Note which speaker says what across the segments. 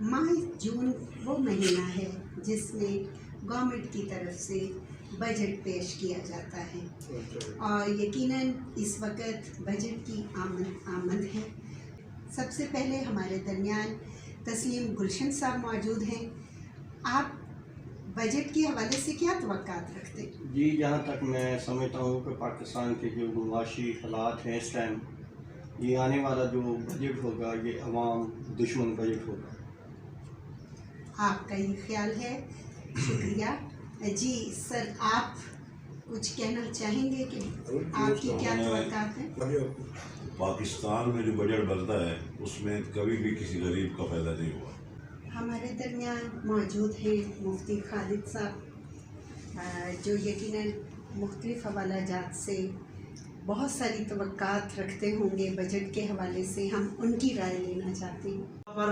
Speaker 1: माह जून वो महीना है जिसमें गवर्नमेंट की तरफ से बजट पेश किया जाता है और यकीनन इस वक्त बजट की आमद है। सबसे पहले हमारे दरमियान तस्लीम गुलशन साहब मौजूद हैं। आप बजट के हवाले से क्या तवक्कात रखते हैं?
Speaker 2: जी, जहाँ तक मैं समझता हूँ कि पाकिस्तान के जो मुआशी हालात हैं इस टाइम, ये आने वाला जो बजट होगा ये अवाम दुश्मन बजट होगा।
Speaker 1: आपका ये ख्याल है, शुक्रिया। जी सर, आप कुछ कहना चाहेंगे कि आपकी क्या तवक्कात है?
Speaker 3: पाकिस्तान में जो बजट बनता है उसमें कभी भी किसी गरीब का फ़ायदा नहीं हुआ।
Speaker 1: हमारे दरमियान मौजूद हैं मुफ्ती खालिद साहब, जो यकीनन मुख्तलिफ़ हवाला जात से बहुत सारी तवक्कात रखते होंगे बजट के हवाले से। हम उनकी राय लेना चाहते हैं।
Speaker 4: पर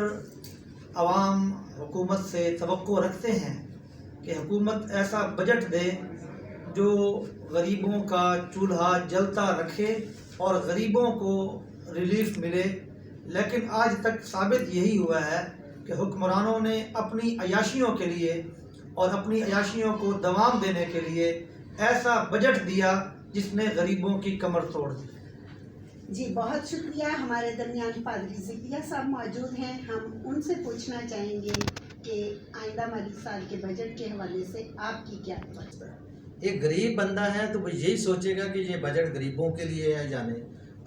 Speaker 4: आवाम हुकूमत से तवक्को रखते हैं कि हुकूमत ऐसा बजट दे जो गरीबों का चूल्हा जलता रखे और गरीबों को रिलीफ मिले, लेकिन आज तक साबित यही हुआ है कि हुक्मरानों ने अपनी अयाशियों के लिए और अपनी अयाशियों को दवाम देने के लिए ऐसा बजट दिया जिसने गरीबों की कमर तोड़ दी।
Speaker 1: जी बहुत शुक्रिया। हमारे दरमियान पादरी ज़किया साहब मौजूद हैं। हम उनसे पूछना चाहेंगे कि आइंदा माली साल के बजट के हवाले से आपकी क्या तवज्जो है?
Speaker 5: एक गरीब बंदा है तो वो यही सोचेगा कि ये बजट गरीबों के लिए है, जाने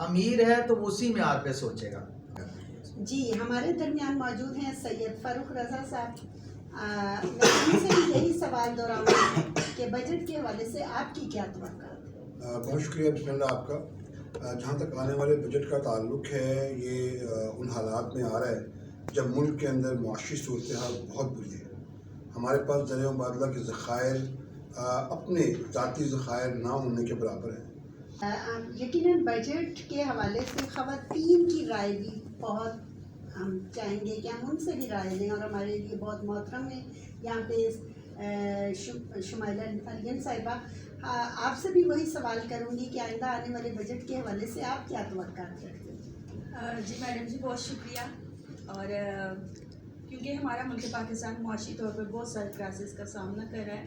Speaker 5: अमीर है तो उसी में आप पे सोचेगा।
Speaker 1: जी हमारे दरमियान मौजूद हैं सैयद फ़ारूक रज़ा साहब। मैं उनसे भी यही सवाल दोहराऊंगा कि बजट के हवाले से आपकी क्या तवक्को है?
Speaker 6: बहुत शुक्रिया बिस्मिल्लाह आपका। जहाँ तक आने वाले बजट का ताल्लुक़ है, ये उन हालात में आ रहा है जब मुल्क के अंदर मुआशी सूरत हाल बहुत बुरी है। हमारे पास ज़र मुबादला के ज़खायर अपने ज़ाती ज़खायर ना होने के बराबर हैं।
Speaker 1: यकीनन बजट के हवाले से ख़वातीन की राय भी बहुत हम चाहेंगे कि हम उनसे भी राय लें, और हमारे लिए बहुत मोहतरम है यहाँ पे शुमाइला अलियन साहिबा। आपसे भी वही सवाल करूँगी कि आइंदा आने वाले बजट के हवाले से आप क्या तवक्कात रखते हैं?
Speaker 7: जी मैडम जी, बहुत शुक्रिया। और क्योंकि हमारा मुल्क पाकिस्तान मुआशी तौर पर बहुत सारे क्राइसिस का सामना कर रहा है,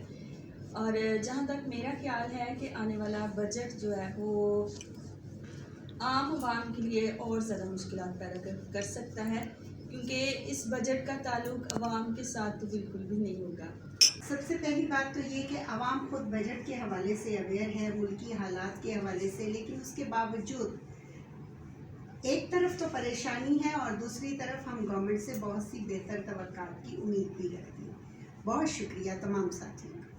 Speaker 7: और जहाँ तक मेरा ख्याल है कि आने वाला बजट जो है वो आम आवाम के लिए और ज़्यादा मुश्किलात पैदा कर सकता है, क्योंकि इस बजट का ताल्लुक अवाम के साथ तो बिल्कुल भी नहीं होगा।
Speaker 1: सबसे पहली बात तो ये कि आवाम खुद बजट के हवाले से अवेयर है, मुल्की हालात के हवाले से, लेकिन उसके बावजूद एक तरफ तो परेशानी है और दूसरी तरफ हम गवर्नमेंट से बहुत सी बेहतर तवक्कात की उम्मीद भी रखते हैं। बहुत शुक्रिया तमाम साथियों का।